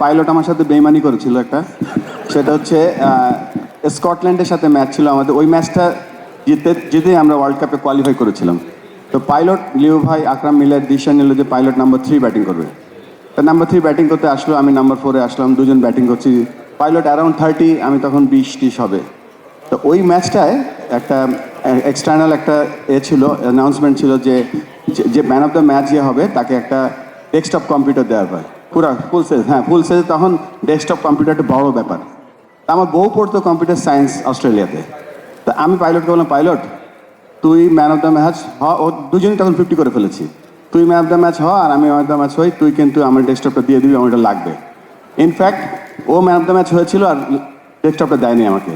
Pilot আমার সাথে বেইমানি করেছিল একটা, সেটা হচ্ছে স্কটল্যান্ডের সাথে ম্যাচ ছিল আমাদের। ওই ম্যাচটা জিতেই আমরা ওয়ার্ল্ড কাপে কোয়ালিফাই করেছিলাম। তো পাইলট লিও ভাই আকরাম মিলার ডিসিশন নিল যে পাইলট নাম্বার 3 ব্যাটিং করবে। তো নাম্বার 3 ব্যাটিং করতে আসলো, আমি নাম্বার 4-এ আসলাম, দুজন ব্যাটিং করছি। পাইলট অ্যারাউন্ড 30, আমি তখন 20-30 হবে। তো ওই ম্যাচটায় একটা এক্সটার্নাল একটা ছিল, অ্যানাউন্সমেন্ট ছিল যে যে ম্যান অফ দ্য ম্যাচ যে হবে তাকে একটা ডেস্কটপ কম্পিউটার দেওয়ার হয়, পুরো ফুল সেজ। হ্যাঁ, ফুল সেজ। তখন ডেস্কটপ কম্পিউটারটা বড় ব্যাপার। তা আমার বউ পড়তো কম্পিউটার সায়েন্স অস্ট্রেলিয়াতে। তা আমি পাইলটকে বললাম, পাইলট তুই ম্যান অফ দ্য ম্যাচ হ। ও দুজনেই তখন 50 করে ফেলেছি। তুই ম্যান অফ দ্য ম্যাচ হ আর আমি ম্যান অফ দ্য ম্যাচ হই, তুই কিন্তু আমার ডেস্কটপটা দিয়ে দিবি, আমার এটা লাগবে। ইনফ্যাক্ট ও ম্যান অফ দ্য ম্যাচ হয়েছিল আর ডেস্কটপটা দেয়নি আমাকে।